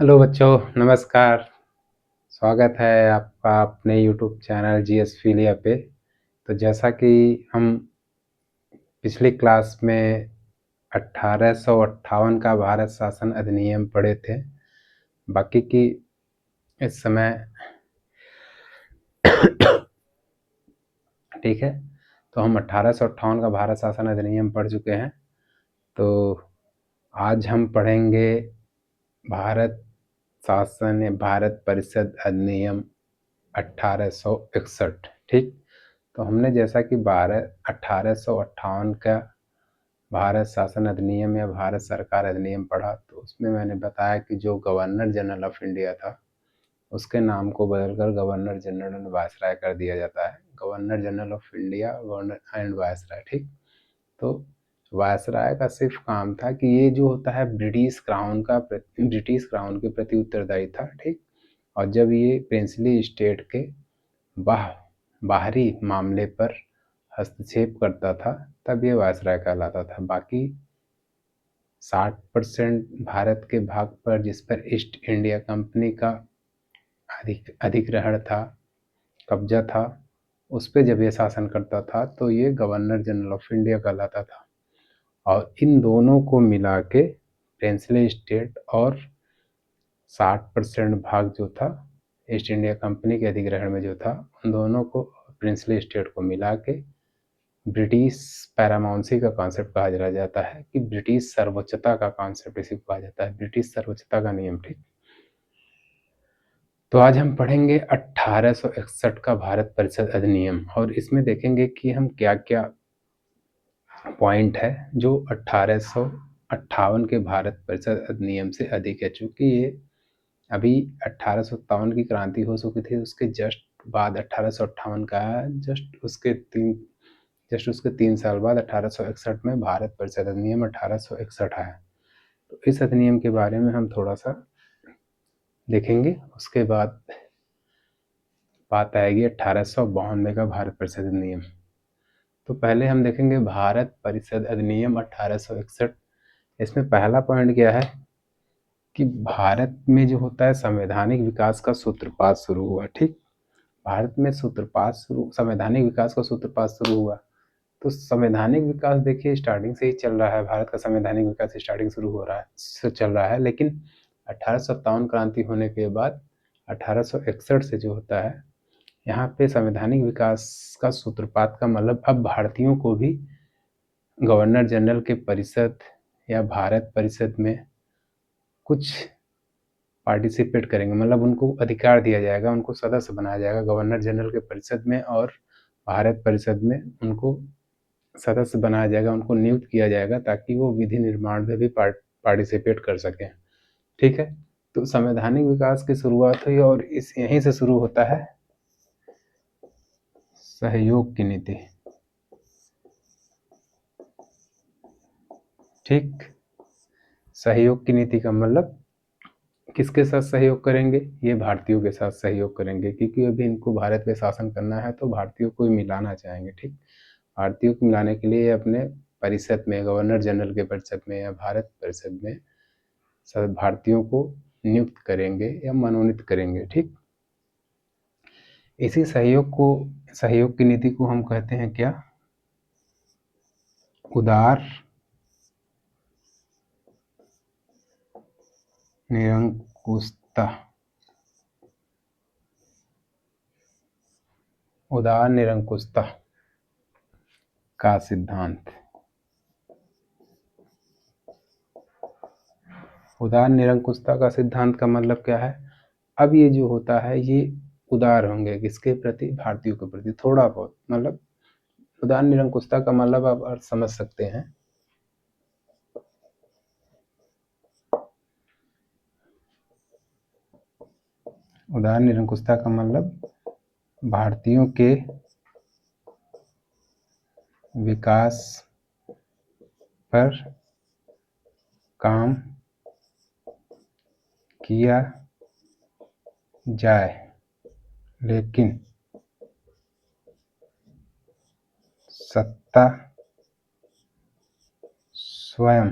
Hello बच्चों, नमस्कार। स्वागत है आपका अपने यूट्यूब चैनल जीएस फीलिया पे। तो जैसा कि हम पिछली क्लास में 1858 का भारत शासन अधिनियम पढ़े थे, बाकी की इस समय ठीक है। तो हम 1858 का भारत शासन अधिनियम पढ़ चुके हैं। तो आज हम पढ़ेंगे भारत शासन या भारत परिषद अधिनियम 1861। ठीक। तो हमने जैसा कि 1858 का भारत शासन अधिनियम या भारत सरकार अधिनियम पढ़ा, तो उसमें मैंने बताया कि जो गवर्नर जनरल ऑफ इंडिया था उसके नाम को बदलकर गवर्नर जनरल एंड वायसराय कर दिया जाता है। Governor general of India, governor and viceroy. ठीक। तो वायसराय का सिर्फ काम था कि ये जो होता है ब्रिटिश क्राउन के प्रति उत्तरदायी था। ठीक। और जब ये प्रिंसली स्टेट के बाहरी मामले पर हस्तक्षेप करता था तब ये वायसराय कहलाता था। बाकी 60% भारत के भाग पर जिस पर ईस्ट इंडिया कंपनी का अधिग्रहण था, कब्जा था, उस पर जब ये शासन करता था तो ये गवर्नर जनरल ऑफ इंडिया कहलाता था। और इन दोनों को मिला के प्रिंसली स्टेट और 60% भाग जो था ईस्ट इंडिया कंपनी के अधिग्रहण में जो था, उन दोनों को प्रिंसली स्टेट को मिला के ब्रिटिश पैरामाउंसी का कॉन्सेप्ट कहा जाता है कि ब्रिटिश सर्वोच्चता का कॉन्सेप्ट इसी को कहा जाता है, ब्रिटिश सर्वोच्चता का नियम। ठीक। तो आज हम पढ़ेंगे 1861 का भारत परिषद अधिनियम और इसमें देखेंगे कि हम क्या क्या पॉइंट है जो 1858 के भारत परिषद अधिनियम से अधिक है। चूंकि ये अभी 1857 की क्रांति हो चुकी थी, उसके जस्ट बाद 1858 का जस्ट उसके 3 साल बाद 1861 में भारत परिषद अधिनियम 1861 आया। तो इस अधिनियम के बारे में हम थोड़ा सा देखेंगे। उसके बाद बात आएगी 1892 का भारत परिषद अधिनियम। तो पहले हम देखेंगे भारत परिषद अधिनियम 1861। इसमें पहला पॉइंट क्या है कि भारत में जो होता है संवैधानिक विकास का सूत्रपात शुरू हुआ। ठीक। भारत में संवैधानिक विकास का सूत्रपात शुरू हुआ। तो संवैधानिक विकास देखिए स्टार्टिंग से ही चल रहा है, भारत का संवैधानिक विकास स्टार्टिंग चल रहा है, लेकिन 1857 क्रांति होने के बाद 1861 से जो होता है, यहाँ पे संवैधानिक विकास का सूत्रपात का मतलब अब भारतीयों को भी गवर्नर जनरल के परिषद या भारत परिषद में कुछ पार्टिसिपेट करेंगे, मतलब उनको अधिकार दिया जाएगा, उनको सदस्य बनाया जाएगा गवर्नर जनरल के परिषद में, और भारत परिषद में उनको सदस्य बनाया जाएगा, उनको नियुक्त किया जाएगा ताकि वो विधि निर्माण में भी पार्टिसिपेट कर सकें। ठीक है। तो संवैधानिक विकास की शुरुआत हुई और यहीं से शुरू होता है सहयोग की नीति। ठीक। सहयोग की नीति का मतलब किसके साथ सहयोग करेंगे? ये भारतीयों के साथ सहयोग करेंगे, क्योंकि अभी इनको भारत पे शासन करना है तो भारतीयों को मिलाना चाहेंगे। ठीक। भारतीयों को मिलाने के लिए अपने परिषद में, गवर्नर जनरल के परिषद में या भारत परिषद में सब भारतीयों को नियुक्त करेंगे या मनोनीत करेंगे। ठीक। इसी सहयोग की नीति को हम कहते हैं क्या? उदार निरंकुशता। उदार निरंकुशता का सिद्धांत। उदार निरंकुशता का सिद्धांत का मतलब क्या है? अब ये जो होता है ये उदार होंगे किसके प्रति? भारतीयों के प्रति, थोड़ा बहुत। मतलब उदार निरंकुशता का मतलब आप समझ सकते हैं। उदार निरंकुशता का मतलब भारतीयों के विकास पर काम किया जाए, लेकिन सत्ता स्वयं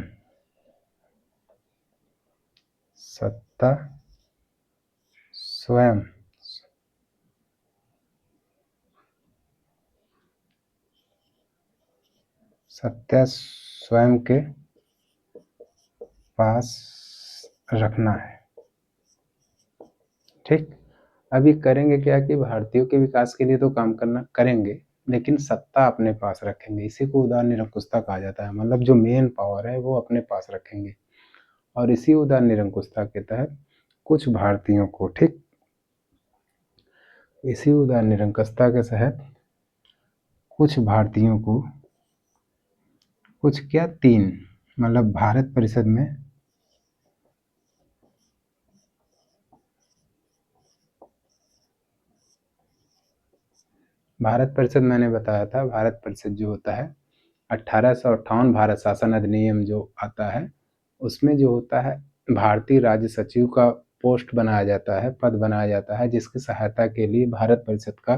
स्वयं सत्ता स्वयं के पास रखना है। ठीक, अभी करेंगे क्या कि भारतीयों के विकास के लिए तो काम करना करेंगे, लेकिन सत्ता अपने पास रखेंगे। इसी को उदार निरंकुशता कहा जाता है, मतलब जो मेन पावर है वो अपने पास रखेंगे। और इसी उदार निरंकुशता के तहत कुछ भारतीयों को, ठीक, इसी उदार निरंकुशता के तहत कुछ भारतीयों को, कुछ क्या, 3, मतलब भारत परिषद में भारत परिषद मैंने बताया था, भारत परिषद जो होता है 1858 भारत शासन अधिनियम जो आता है, उसमें जो होता है भारतीय राज्य सचिव का पोस्ट बनाया जाता है, पद बनाया जाता है, जिसकी सहायता के लिए भारत परिषद का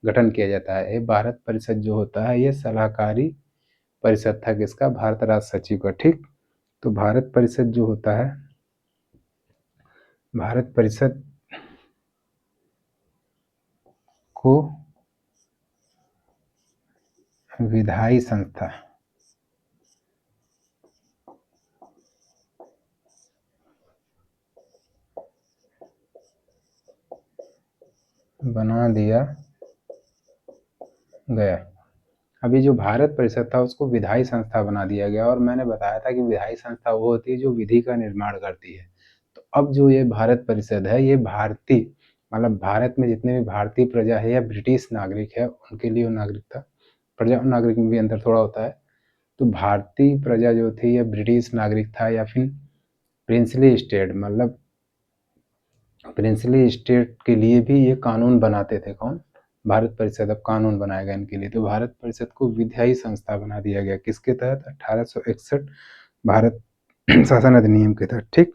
गठन किया जाता है। ये भारत परिषद जो होता है ये सलाहकारी परिषद था किसका, भारत राज्य सचिव का। ठीक, तो भारत परिषद जो होता है, भारत परिषद को विधायी संस्था बना दिया गया। अभी जो भारत परिषद था उसको विधायी संस्था बना दिया गया, और मैंने बताया था कि विधायी संस्था वो होती है जो विधि का निर्माण करती है। तो अब जो ये भारत परिषद है ये भारतीय, मतलब भारत में जितने भी भारतीय प्रजा है या ब्रिटिश नागरिक है उनके लिए वो नागरिकता, प्रजा और नागरिक में भी अंतर थोड़ा होता है। तो भारतीय प्रजा जो थी या ब्रिटिश नागरिक था, या फिर प्रिंसली स्टेट, मतलब प्रिंसली स्टेट के लिए भी ये कानून बनाते थे। कौन, भारत परिषद अब कानून बनाएगा इनके लिए। तो भारत परिषद को विधायी संस्था बना दिया गया, किसके तहत, 1861 भारत शासन अधिनियम के तहत। ठीक,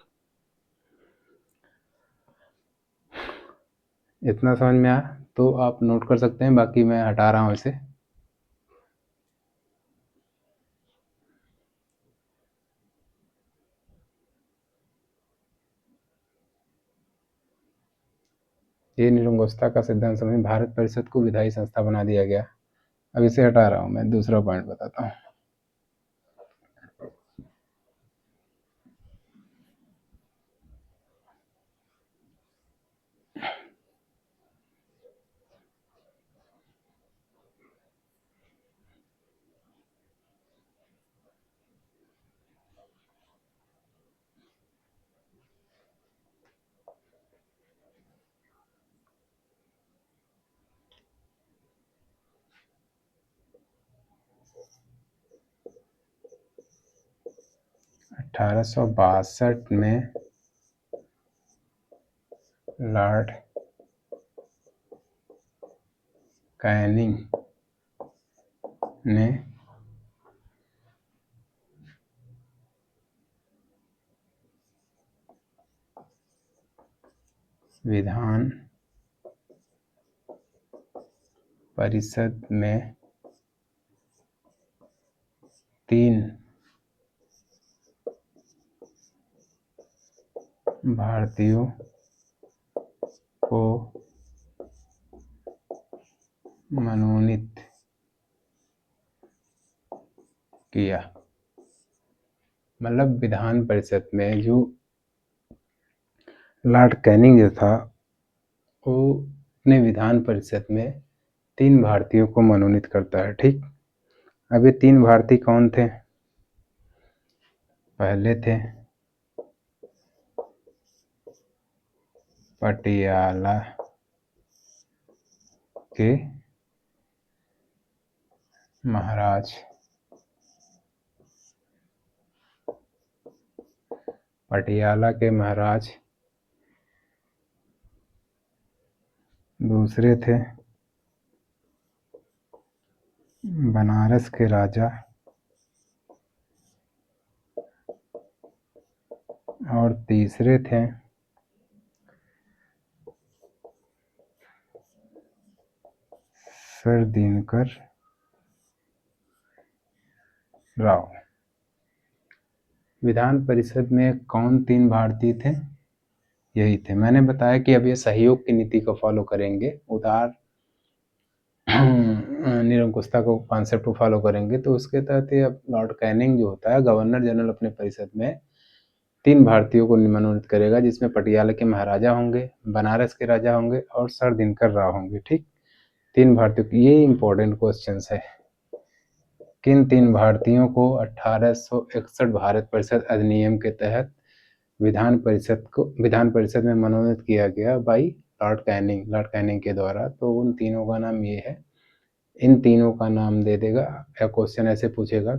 इतना समझ में आया तो आप नोट कर सकते हैं, बाकी मैं हटा रहा हूँ इसे। ये निरंकुशता का सिद्धांत समझ, भारत परिषद को विधायी संस्था बना दिया गया। अब इसे हटा रहा हूँ, मैं दूसरा पॉइंट बताता हूँ। 1862 में लॉर्ड कैनिंग ने विधान परिषद में 3 भारतीयों को मनोनीत किया। मतलब विधान परिषद में जो लॉर्ड कैनिंग जो था वो अपने विधान परिषद में 3 भारतीयों को मनोनीत करता है। ठीक, अब ये 3 भारतीय कौन थे, पहले थे पटियाला के महाराज, पटियाला के महाराज, दूसरे थे बनारस के राजा, और तीसरे थे सर दिनकर राव। विधान परिषद में कौन 3 भारतीय थे, यही थे। मैंने बताया कि अब ये सहयोग की नीति को फॉलो करेंगे, उदार निरंकुशता को कॉन्सेप्ट को फॉलो करेंगे। तो उसके तहत ये अब लॉर्ड कैनिंग जो होता है गवर्नर जनरल अपने परिषद में 3 भारतीयों को मनोनीत करेगा, जिसमें पटियाला के महाराजा होंगे, बनारस के राजा होंगे और सर दिनकर राव होंगे। ठीक, 3 भारतीयों की, ये इंपॉर्टेंट क्वेश्चंस है। किन 3 भारतीयों को 1861 भारत परिषद अधिनियम के तहत विधान परिषद में मनोनीत किया गया बाई लॉर्ड कैनिंग के द्वारा? तो उन तीनों का नाम ये है, इन तीनों का नाम दे देगा या क्वेश्चन ऐसे पूछेगा,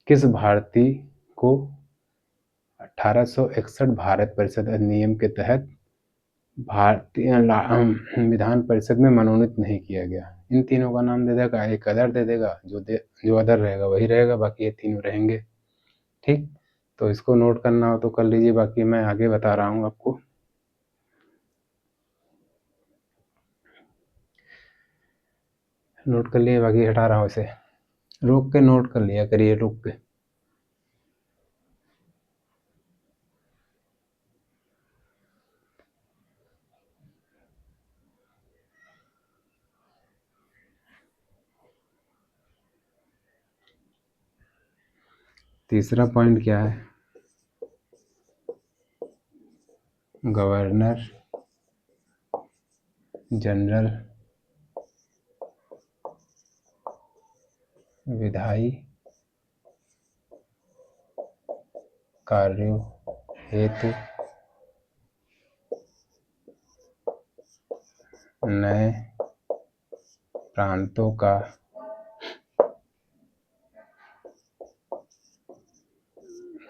किस भारतीय को 1861 भारत परिषद अधिनियम के तहत भारतीय विधान परिषद में मनोनीत नहीं किया गया? इन तीनों का नाम दे देगा, एक अदर दे देगा, जो अदर रहेगा वही रहेगा, बाकी ये तीनों रहेंगे। ठीक, तो इसको नोट करना हो तो कर लीजिए, बाकी मैं आगे बता रहा हूँ आपको। नोट कर लिए, बाकी हटा रहा हूँ इसे, रोक के नोट कर लिया करिए, रोक के। तीसरा पॉइंट क्या है? गवर्नर जनरल विधायी कार्यों हेतु नए प्रांतों का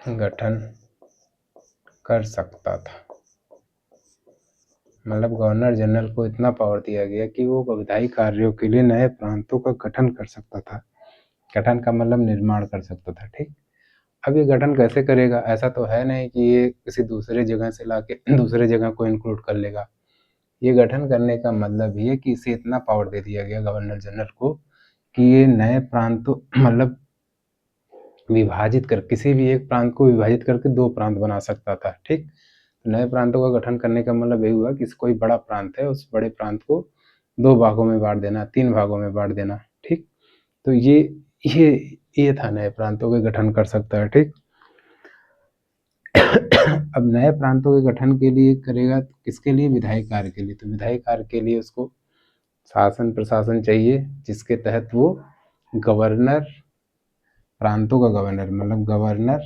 गठन कर सकता था। मतलब गवर्नर जनरल को इतना पावर दिया गया कि वो विधायी कार्यों के लिए नए प्रांतों का गठन कर सकता था। गठन का मतलब निर्माण कर सकता था। ठीक, अब ये गठन कैसे करेगा? ऐसा तो है नहीं कि ये किसी दूसरे जगह से लाके दूसरे जगह को इंक्लूड कर लेगा। ये गठन करने का मतलब ये कि इसे इतना पावर दे दिया गया गवर्नर जनरल को कि ये नए प्रांतों मतलब विभाजित कर, किसी भी एक प्रांत को विभाजित करके 2 प्रांत बना सकता था। ठीक, नए प्रांतों का गठन करने का मतलब यही हुआ कि कोई बड़ा प्रांत है, उस बड़े प्रांत को 2 भागों में बांट देना, 3 भागों में बांट देना। ठीक, तो ये था नए प्रांतों के गठन कर सकता है। ठीक, अब नए प्रांतों के गठन के लिए करेगा तो किसके लिए? विधायी कार्य के लिए। तो विधायी कार्य के लिए उसको शासन प्रशासन चाहिए, जिसके तहत वो गवर्नर, प्रांतों का गवर्नर मतलब गवर्नर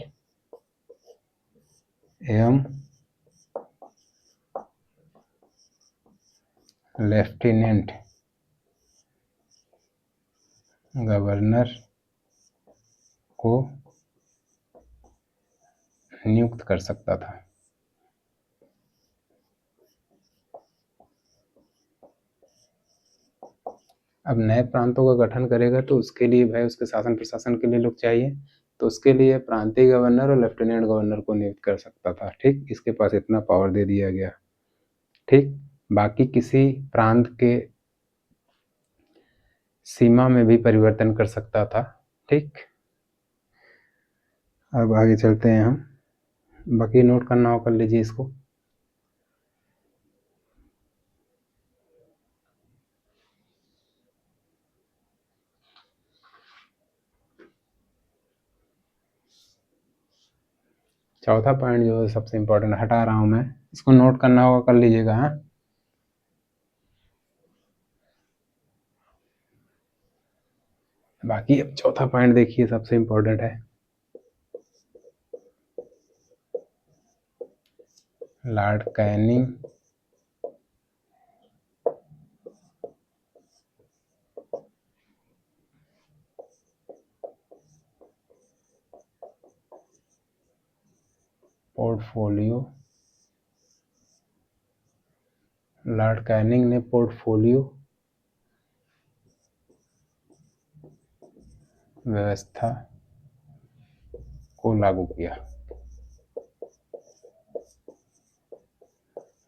एवं लेफ्टिनेंट गवर्नर को नियुक्त कर सकता था। अब नए प्रांतों का गठन करेगा तो उसके लिए भाई उसके शासन प्रशासन के लिए लोग चाहिए, तो उसके लिए प्रांतीय गवर्नर और लेफ्टिनेंट गवर्नर को नियुक्त कर सकता था। ठीक, इसके पास इतना पावर दे दिया गया। ठीक, बाकी किसी प्रांत के सीमा में भी परिवर्तन कर सकता था। ठीक, अब आगे चलते हैं हम, बाकी नोट करना हो कर लीजिए इसको। चौथा पॉइंट जो है सबसे इम्पोर्टेंट हटा रहा हूं मैं, इसको नोट करना होगा कर लीजिएगा। हाँ, बाकी अब चौथा पॉइंट देखिए सबसे इम्पोर्टेंट है, Lord Canning portfolio, Lord Canning ने पोर्टफोलियो व्यवस्था को लागू किया।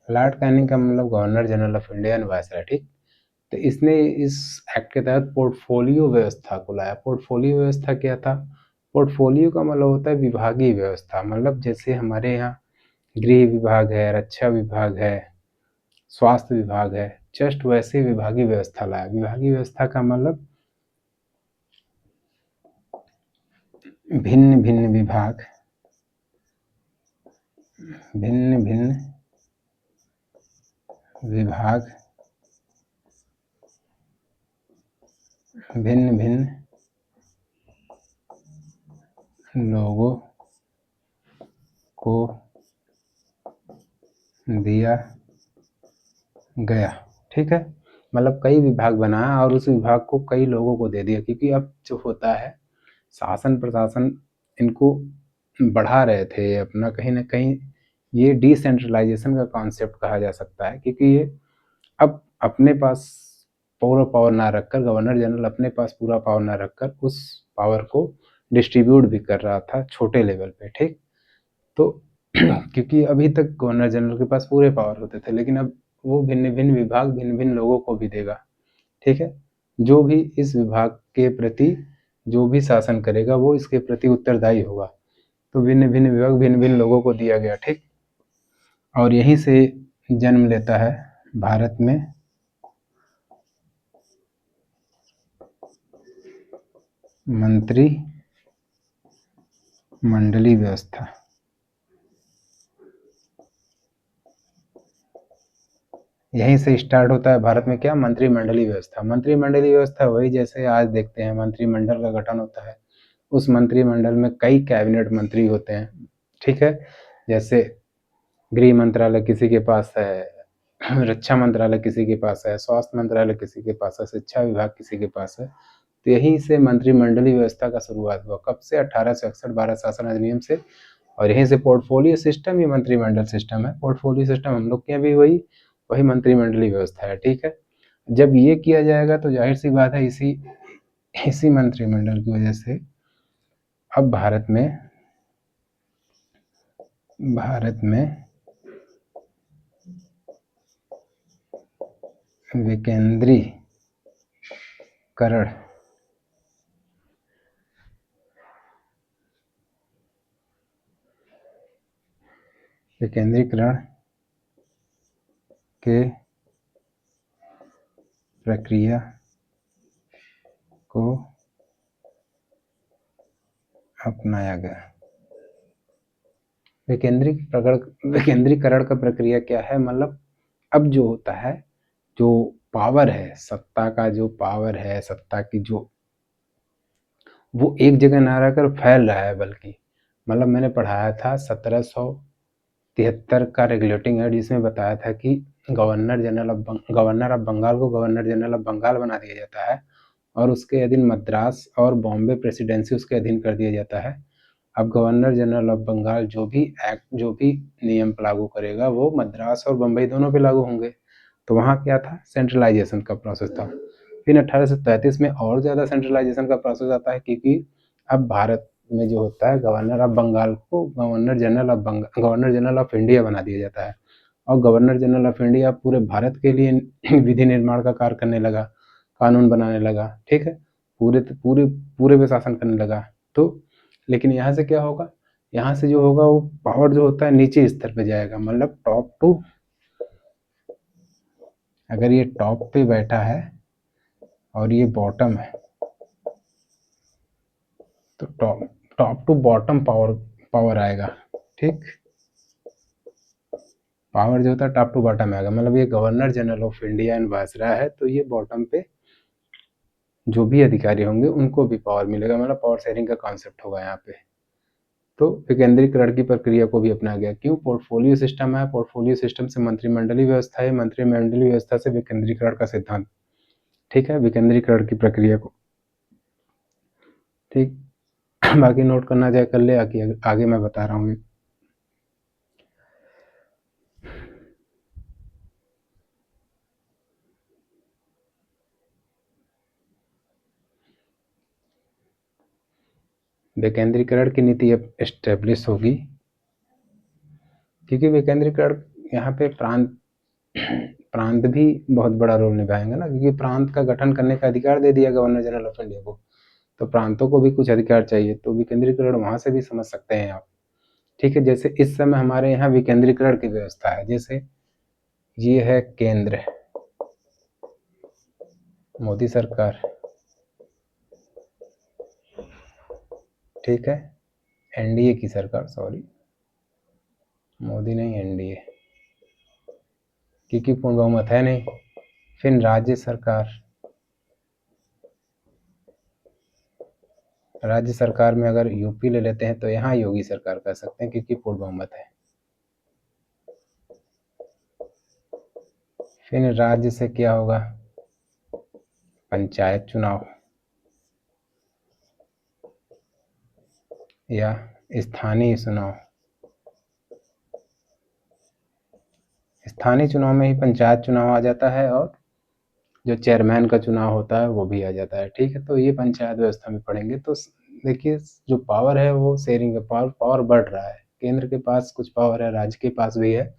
लॉर्ड कैनिंग का मतलब governor general of India and viceroy. ठीक, तो इसने इस एक्ट के तहत पोर्टफोलियो व्यवस्था को लाया। पोर्टफोलियो व्यवस्था क्या था? पोर्टफोलियो का मतलब होता है विभागीय व्यवस्था। मतलब जैसे हमारे यहाँ गृह विभाग है, रक्षा विभाग है, स्वास्थ्य विभाग है, जस्ट वैसे विभागीय व्यवस्था लाया। विभागीय व्यवस्था का मतलब भिन्न भिन्न विभाग, भिन्न भिन्न विभाग, भिन्न भिन्न लोगों को दिया गया। ठीक है, मतलब कई विभाग बनाया और उस विभाग को कई लोगों को दे दिया, क्योंकि अब जो होता है शासन प्रशासन इनको बढ़ा रहे थे अपना, कहीं ना कहीं ये डिसेंट्रलाइजेशन का कॉन्सेप्ट कहा जा सकता है, क्योंकि ये अब अपने पास पूरा पावर ना रखकर, गवर्नर जनरल अपने पास पूरा पावर ना रखकर उस पावर को डिस्ट्रीब्यूट भी कर रहा था छोटे लेवल पे। ठीक, तो क्योंकि अभी तक गवर्नर जनरल के पास पूरे पावर होते थे, लेकिन अब वो भिन्न भिन्न विभाग भिन्न भिन्न लोगों को भी देगा। ठीक है, जो भी इस विभाग के प्रति जो भी शासन करेगा वो इसके प्रति उत्तरदायी होगा। तो भिन्न भिन्न विभाग भिन्न भिन्न लोगों को दिया गया। ठीक, और यहीं से जन्म लेता है भारत में मंत्री मंडलीय व्यवस्था। यहीं से स्टार्ट होता है भारत में क्या, मंत्रिमंडलीय व्यवस्था। मंत्रिमंडलीय व्यवस्था वही जैसे आज देखते हैं मंत्रिमंडल का गठन होता है, उस मंत्रिमंडल में कई कैबिनेट मंत्री होते हैं। ठीक है, जैसे गृह मंत्रालय किसी के पास है, रक्षा मंत्रालय किसी के पास है, स्वास्थ्य मंत्रालय किसी के पास है, शिक्षा विभाग किसी के पास है। तो यहीं से मंत्रिमंडलीय व्यवस्था का शुरुआत हुआ। कब से, 1861 भारत शासन अधिनियम से। और यहीं से पोर्टफोलियो सिस्टम ही मंत्रिमंडल सिस्टम है। पोर्टफोलियो सिस्टम हम लोग के यहाँ भी वही वही मंत्रिमंडलीय व्यवस्था है। ठीक है, जब ये किया जाएगा तो जाहिर सी बात है इसी इसी मंत्रिमंडल की वजह से अब भारत में विकेंद्रीकरण के प्रक्रिया को अपनाया गया। विकेंद्रीकरण का प्रक्रिया क्या है, मतलब अब जो होता है, जो पावर है, सत्ता का जो पावर है, सत्ता की जो, वो एक जगह ना रहकर फैल रहा है। बल्कि मतलब मैंने पढ़ाया था 1773 का रेगुलेटिंग एक्ट, जिसमें बताया था कि गवर्नर ऑफ बंगाल को गवर्नर जनरल ऑफ बंगाल बना दिया जाता है और उसके अधीन मद्रास और बॉम्बे प्रेसिडेंसी उसके अधीन कर दिया जाता है। अब गवर्नर जनरल ऑफ बंगाल जो भी एक्ट, जो भी नियम लागू करेगा वो मद्रास और बम्बई दोनों पे लागू होंगे। तो वहाँ क्या था, सेंट्रलाइजेशन का प्रोसेस था। फिर 1833 में और ज़्यादा सेंट्रलाइजेशन का प्रोसेस आता है, क्योंकि अब भारत में जो होता है गवर्नर ऑफ बंगाल को गवर्नर जनरल ऑफ इंडिया बना दिया जाता है। और गवर्नर जनरल ऑफ इंडिया पूरे भारत के लिए विधि निर्माण का कार्य करने लगा, कानून बनाने लगा। ठीक है, पूरे पूरे पूरे पे शासन करने लगा। तो लेकिन यहाँ से क्या होगा, यहाँ से जो होगा वो पावर जो होता है नीचे स्तर पे जाएगा, मतलब टॉप टू, अगर ये टॉप पे बैठा है और ये बॉटम है तो टॉप टू बॉटम पावर आएगा। ठीक, पावर जो होता है टॉप टू बॉटम आएगा, मतलब ये governor general of India and viceroy है, तो ये बॉटम पे जो भी अधिकारी होंगे उनको भी पावर मिलेगा, मतलब पावर शेयरिंग का कॉन्सेप्ट होगा यहाँ पे। तो विकेंद्रीकरण की प्रक्रिया को भी अपनाया गया। क्यों, पोर्टफोलियो सिस्टम है, पोर्टफोलियो सिस्टम से मंत्रिमंडलीय व्यवस्था है, मंत्रिमंडलीय व्यवस्था से विकेंद्रीकरण का सिद्धांत। ठीक है, विकेंद्रीकरण की प्रक्रिया को, ठीक, बाकी नोट करना चाहे कर ले, आगे मैं बता रहा हूँ। विकेंद्रीकरण की नीति अब एस्टेब्लिश होगी, क्योंकि विकेंद्रीकरण यहाँ पे प्रांत भी बहुत बड़ा रोल निभाएंगे ना, क्योंकि प्रांत का गठन करने का अधिकार दे दिया गवर्नर जनरल ऑफ इंडिया को, तो प्रांतों को भी कुछ अधिकार चाहिए, तो विकेंद्रीकरण वहां से भी समझ सकते हैं आप। ठीक है, जैसे इस समय हमारे यहाँ विकेंद्रीकरण की व्यवस्था है, जैसे ये है केंद्र, मोदी सरकार, ठीक है, एनडीए की सरकार, सॉरी मोदी नहीं एनडीए, क्योंकि पूर्ण बहुमत है नहीं। फिर राज्य सरकार, राज्य सरकार में अगर यूपी ले लेते हैं तो यहाँ योगी सरकार कह सकते हैं क्योंकि पूर्ण बहुमत है। फिर राज्य से क्या होगा, पंचायत चुनाव या स्थानीय चुनाव। स्थानीय चुनाव में ही पंचायत चुनाव आ जाता है और जो चेयरमैन का चुनाव होता है वो भी आ जाता है। ठीक है, तो ये पंचायत व्यवस्था में पढ़ेंगे। तो देखिए जो पावर है वो शेयरिंग है, पावर बढ़ रहा है, केंद्र के पास कुछ पावर है, राज्य के पास भी है,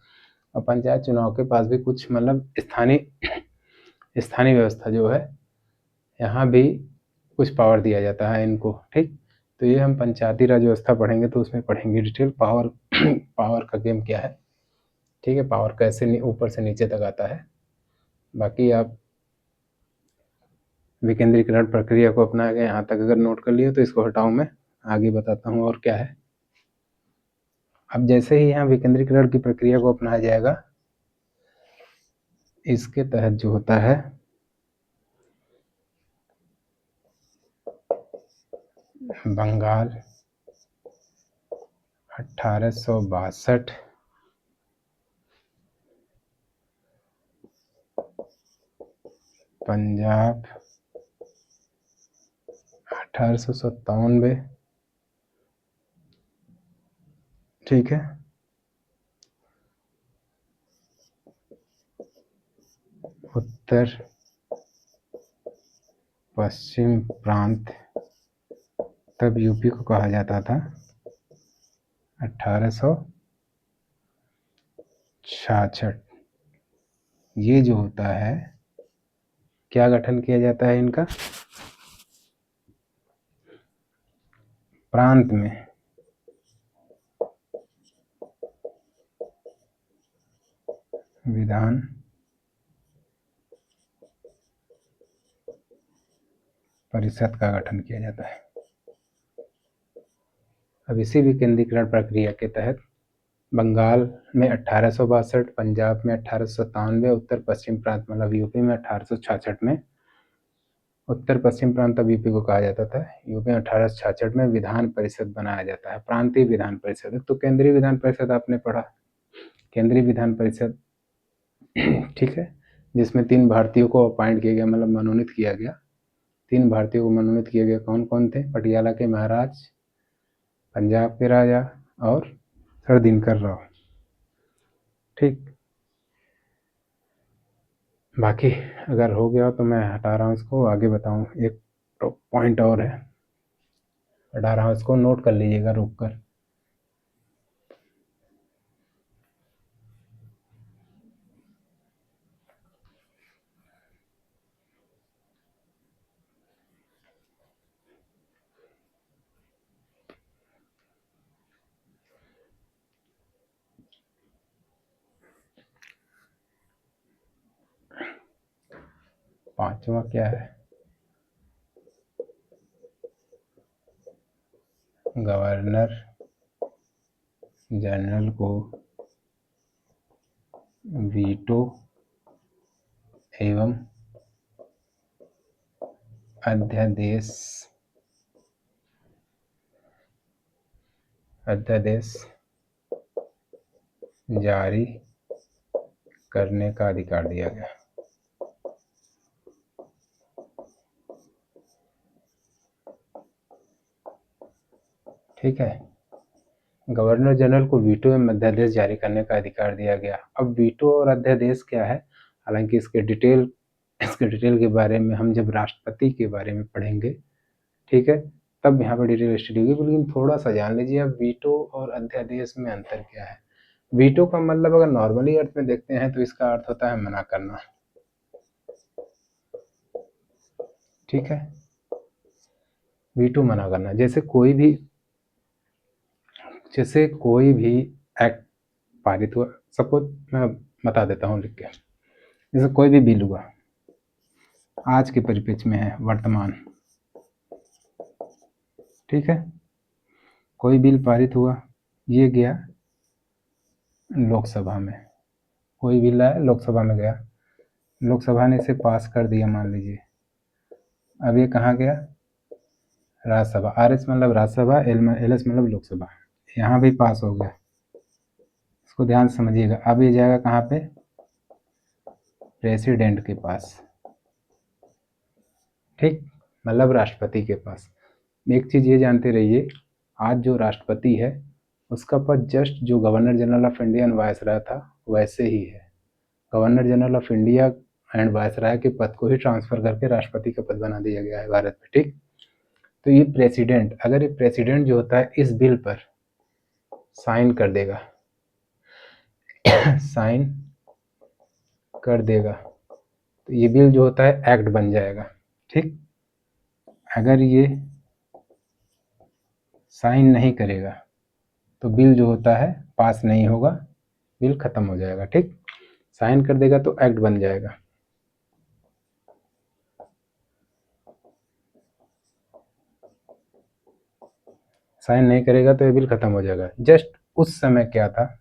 और पंचायत चुनाव के पास भी कुछ, मतलब स्थानीय व्यवस्था जो है यहाँ भी कुछ पावर दिया जाता है इनको। ठीक, तो ये हम पंचायती राज व्यवस्था पढ़ेंगे तो उसमें पढ़ेंगे डिटेल पावर पावर का गेम क्या है। ठीक है, पावर कैसे ऊपर से नीचे तक आता है। बाकी आप विकेंद्रीकरण प्रक्रिया को अपना के यहाँ तक अगर नोट कर लिए तो इसको हटाओ, मैं आगे बताता हूँ और क्या है। अब जैसे ही यहाँ विकेंद्रीकरण की प्रक्रिया को अपनाया जाएगा, इसके तहत जो होता है बंगाल 1862, पंजाब 1897, ठीक है, उत्तर पश्चिम प्रांत, तब यूपी को कहा जाता था, 1866। ये जो होता है क्या गठन किया जाता है इनका, प्रांत में विधान परिषद का गठन किया जाता है। अब इसी विकेंद्रीकरण प्रक्रिया के तहत बंगाल में 1862, पंजाब में 1897, उत्तर पश्चिम प्रांत मतलब यूपी में 1866 में, उत्तर पश्चिम प्रांत अब यूपी को कहा जाता था, यूपी में 1866 में विधान परिषद बनाया जाता है, प्रांतीय विधान परिषद। तो केंद्रीय विधान परिषद आपने पढ़ा, केंद्रीय विधान परिषद, ठीक है, जिसमें 3 भारतीयों को अपॉइंट किया गया, मतलब मनोनीत किया गया। 3 भारतीयों को मनोनीत किया गया, कौन कौन थे, पटियाला के महाराज, पंजाब के राजा और सर दिनकर राव। ठीक, बाकी अगर हो गया तो मैं हटा रहा हूँ इसको, आगे बताऊँ। एक पॉइंट और है, हटा रहा हूँ इसको, नोट कर लीजिएगा रुक कर। पांचवा क्या है, गवर्नर जनरल को वीटो एवं अध्यादेश जारी करने का अधिकार दिया गया। ठीक है, गवर्नर जनरल को वीटो एवं अध्यादेश जारी करने का अधिकार दिया गया। अब वीटो और अध्यादेश क्या है, हालांकि इसके डिटेल के बारे में हम जब राष्ट्रपति के बारे में पढ़ेंगे, ठीक है, तब यहाँ पर डिटेल स्टडी होगी, लेकिन थोड़ा सा जान लीजिए अब वीटो और अध्यादेश में अंतर क्या है। वीटो का मतलब अगर नॉर्मली अर्थ में देखते हैं तो इसका अर्थ होता है मना करना। ठीक है, वीटो मना करना, जैसे कोई भी जैसे कोई भी एक्ट पारित हुआ, सपोज मैं बता देता हूँ लिख के, जैसे कोई भी बिल हुआ, आज के परिप्रेक्ष्य में है वर्तमान, ठीक है, कोई बिल पारित हुआ, ये गया लोकसभा में, कोई बिल आया लोकसभा में गया, लोकसभा ने इसे पास कर दिया मान लीजिए, अब ये कहाँ गया, राज्यसभा, आर एस मतलब राज्यसभा, एल एस मतलब लोकसभा, यहाँ भी पास हो गया, इसको ध्यान से समझिएगा। अब ये जाएगा कहाँ पे, प्रेसिडेंट के पास, ठीक, मतलब राष्ट्रपति के पास। एक चीज़ ये जानते रहिए, आज जो राष्ट्रपति है उसका पद जस्ट जो governor general of India and viceroy था वैसे ही है, governor general of India and viceroy के पद को ही ट्रांसफर करके राष्ट्रपति का पद बना दिया गया है भारत में, ठीक। तो ये प्रेसिडेंट, अगर ये प्रेसिडेंट जो होता है इस बिल पर साइन कर देगा साइन कर देगा तो ये बिल जो होता है एक्ट बन जाएगा, ठीक। अगर ये साइन नहीं करेगा तो बिल जो होता है पास नहीं होगा, बिल खत्म हो जाएगा, ठीक। साइन कर देगा तो एक्ट बन जाएगा, साइन नहीं करेगा तो ये बिल खत्म हो जाएगा। जस्ट उस समय क्या था,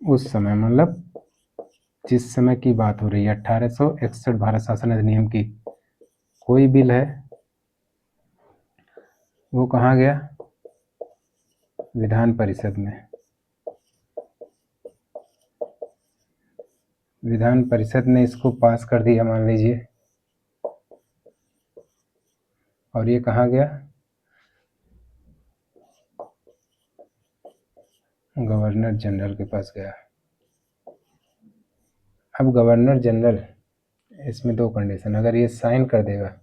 उस समय मतलब जिस समय की बात हो रही है 1861 भारत शासन अधिनियम की, कोई बिल है वो कहाँ गया, विधान परिषद में, विधान परिषद ने इसको पास कर दिया मान लीजिए, और ये कहाँ गया, गवर्नर जनरल के पास गया। अब गवर्नर जनरल, इसमें दो कंडीशन, अगर ये साइन कर देगा,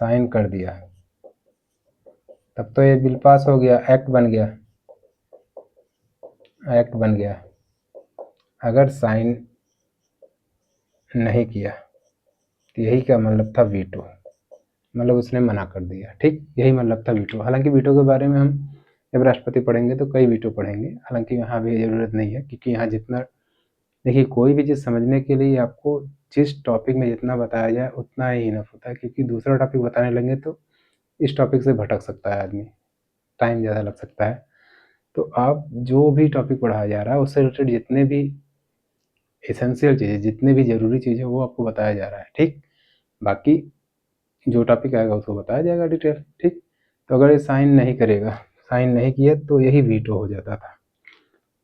साइन कर दिया तब तो ये बिल पास हो गया, एक्ट बन गया, एक्ट बन गया। अगर साइन नहीं किया तो यही क्या मतलब था, वीटो, मतलब उसने मना कर दिया, ठीक, यही मतलब था वीटो। हालांकि वीटो के बारे में हम जब राष्ट्रपति पढ़ेंगे तो कई वीटो पढ़ेंगे, हालांकि यहाँ भी ज़रूरत नहीं है, क्योंकि यहाँ जितना, देखिए कोई भी चीज़ समझने के लिए आपको जिस टॉपिक में जितना बताया जाए उतना ही इनफ होता है, क्योंकि दूसरा टॉपिक बताने लगे तो इस टॉपिक से भटक सकता है आदमी, टाइम ज़्यादा लग सकता है। तो आप जो भी टॉपिक पढ़ाया जा रहा है उससे रिलेटेड जितने भी एसेंशियल चीज़ें, जितने भी ज़रूरी चीज़ें वो आपको बताया जा रहा है, ठीक। बाकी जो टॉपिक आएगा उसको बताया जाएगा डिटेल, ठीक। तो अगर ये साइन नहीं करेगा, साइन नहीं किया तो यही वीटो हो जाता था,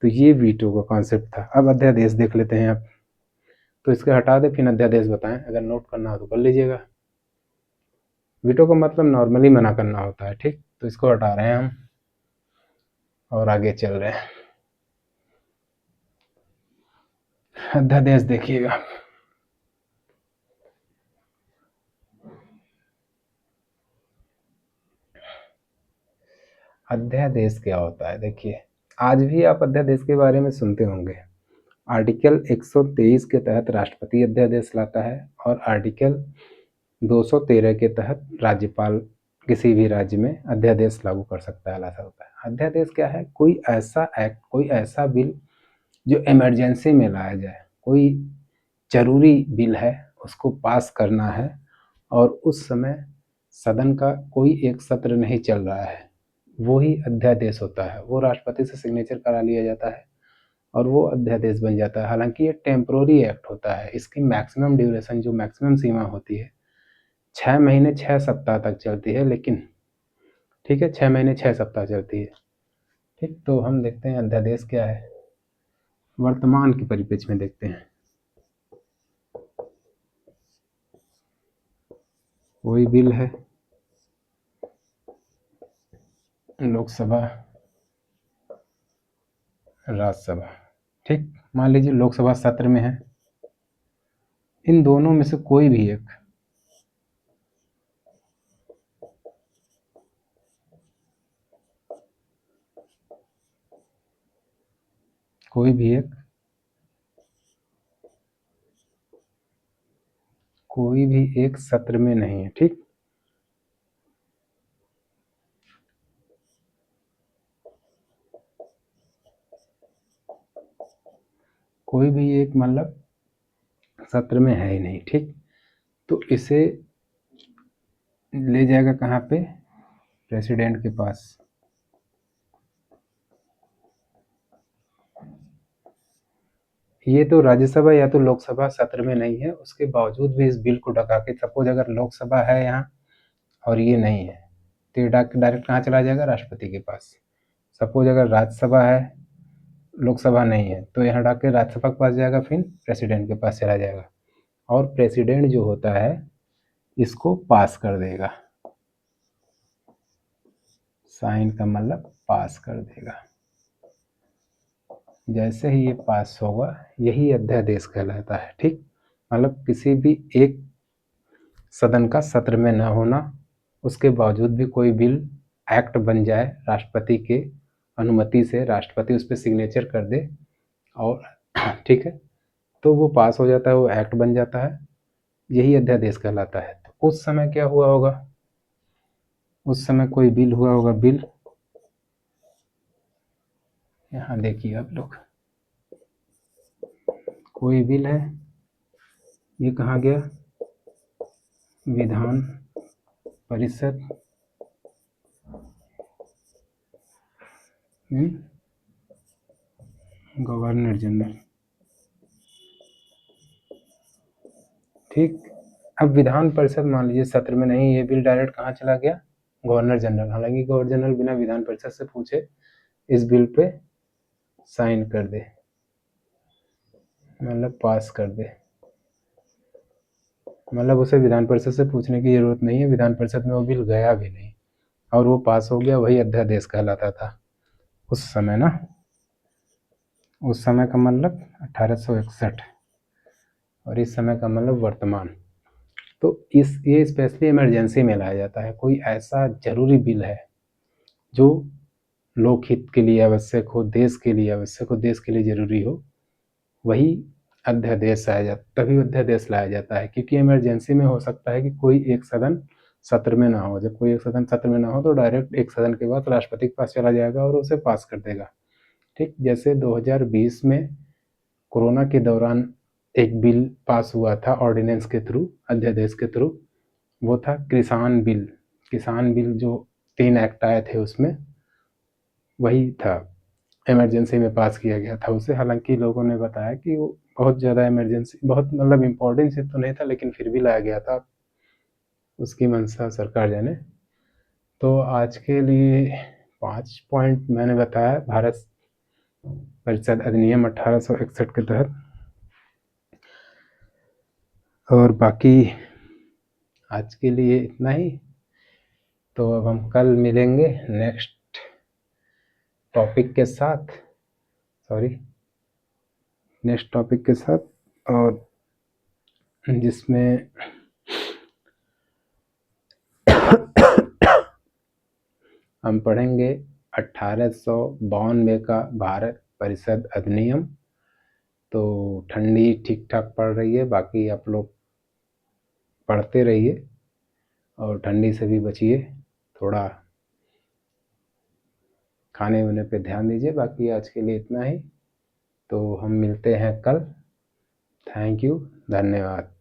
तो ये वीटो का कॉन्सेप्ट था। अब अध्यादेश देख लेते हैं आप, तो इसके हटा दे फिर अध्यादेश बताएं, अगर नोट करना हो तो कर लीजिएगा। वीटो का मतलब नॉर्मली मना करना होता है, ठीक, तो इसको हटा रहे हैं हम और आगे चल रहे हैं। अध्यादेश देखिएगा, अध्यादेश क्या होता है, देखिए आज भी आप अध्यादेश के बारे में सुनते होंगे। आर्टिकल 123 के तहत राष्ट्रपति अध्यादेश लाता है और आर्टिकल 213 के तहत राज्यपाल किसी भी राज्य में अध्यादेश लागू कर सकता है, ला सकता है। अध्यादेश क्या है, कोई ऐसा एक्ट, कोई ऐसा बिल जो इमरजेंसी में लाया जाए, कोई जरूरी बिल है उसको पास करना है और उस समय सदन का कोई एक सत्र नहीं चल रहा है, वो ही अध्यादेश होता है। वो राष्ट्रपति से सिग्नेचर करा लिया जाता है और वो अध्यादेश बन जाता है। हालांकि ये टेम्पोररी एक्ट होता है, इसकी मैक्सिमम ड्यूरेशन, जो मैक्सिमम सीमा होती है 6 महीने 6 सप्ताह तक चलती है, लेकिन ठीक है 6 महीने 6 सप्ताह चलती है, ठीक। तो हम देखते हैं अध्यादेश क्या है, वर्तमान के परिप्रेक्ष्य में देखते हैं। कोई बिल है, लोकसभा राज्यसभा, ठीक, मान लीजिए लोकसभा सत्र में है, इन दोनों में से कोई भी एक, कोई भी एक, कोई भी एक सत्र में नहीं है, ठीक। कोई भी एक मतलब सत्र में है ही नहीं, ठीक। तो इसे ले जाएगा कहाँ पे, प्रेसिडेंट के पास। ये तो राज्यसभा या तो लोकसभा सत्र में नहीं है, उसके बावजूद भी इस बिल को ढका के, सपोज अगर लोकसभा है यहाँ और ये नहीं है तो ये डायरेक्ट कहाँ चला जाएगा, राष्ट्रपति के पास। सपोज अगर राज्यसभा है, लोकसभा नहीं है, तो यहाँ डाक के राज्यसभा के पास जाएगा, फिर प्रेसिडेंट के पास चला जाएगा, और प्रेसिडेंट जो होता है इसको पास कर देगा। साइन का मतलब पास कर देगा। जैसे ही ये पास होगा यही अध्यादेश कहलाता है, ठीक। मतलब किसी भी एक सदन का सत्र में न होना, उसके बावजूद भी कोई बिल एक्ट बन जाए राष्ट्रपति के अनुमति से, राष्ट्रपति उस पर सिग्नेचर कर दे और ठीक है, तो वो पास हो जाता है, वो एक्ट बन जाता है, यही अध्यादेश कहलाता है। तो उस समय क्या हुआ होगा, उस समय कोई बिल हुआ होगा, बिल यहाँ देखिए आप लोग, कोई बिल है, ये कहाँ गया, विधान परिषद, गवर्नर जनरल, ठीक। अब विधान परिषद मान लीजिए सत्र में नहीं, ये बिल डायरेक्ट कहाँ चला गया, गवर्नर जनरल। हालांकि गवर्नर जनरल बिना विधान परिषद से पूछे इस बिल पे साइन कर दे, मतलब पास कर दे, मतलब उसे विधान परिषद से पूछने की जरूरत नहीं है, विधान परिषद में वो बिल गया भी नहीं और वो पास हो गया, वही अध्यादेश कहलाता था उस समय ना। उस समय का मतलब 1861 और इस समय का मतलब वर्तमान। तो ये स्पेशली इमरजेंसी में लाया जाता है, कोई ऐसा जरूरी बिल है जो लोकहित के लिए आवश्यक हो, देश के लिए आवश्यक हो, देश के लिए जरूरी हो, वही अध्यादेश आया जाता, तभी अध्यादेश लाया जाता है। क्योंकि इमरजेंसी में हो सकता है कि कोई एक सदन सत्र में ना हो, जब कोई एक सदन सत्र में ना हो तो डायरेक्ट एक सदन के बाद राष्ट्रपति के पास चला जाएगा और उसे पास कर देगा, ठीक। जैसे 2020 में कोरोना के दौरान एक बिल पास हुआ था ऑर्डिनेंस के थ्रू, अध्यादेश के थ्रू, वो था किसान बिल। किसान बिल जो 3 एक्ट आए थे उसमें वही था, इमरजेंसी में पास किया गया था उसे। हालांकि लोगों ने बताया कि वो बहुत ज़्यादा इमरजेंसी, बहुत मतलब इम्पोर्टेंस तो नहीं था, लेकिन फिर भी लाया गया था, उसकी मंशा सरकार जाने। तो आज के लिए 5 पॉइंट मैंने बताया भारत परिषद अधिनियम 1861 के तहत, और बाकी आज के लिए इतना ही। तो अब हम कल मिलेंगे नेक्स्ट टॉपिक के साथ, नेक्स्ट टॉपिक के साथ, और जिसमें हम पढ़ेंगे 1892 का भारत परिषद अधिनियम। तो ठंडी ठीक ठाक पड़ रही है, बाकी आप लोग पढ़ते रहिए और ठंडी से भी बचिए, थोड़ा खाने वाने पे ध्यान दीजिए। बाकी आज के लिए इतना ही, तो हम मिलते हैं कल। थैंक यू, धन्यवाद।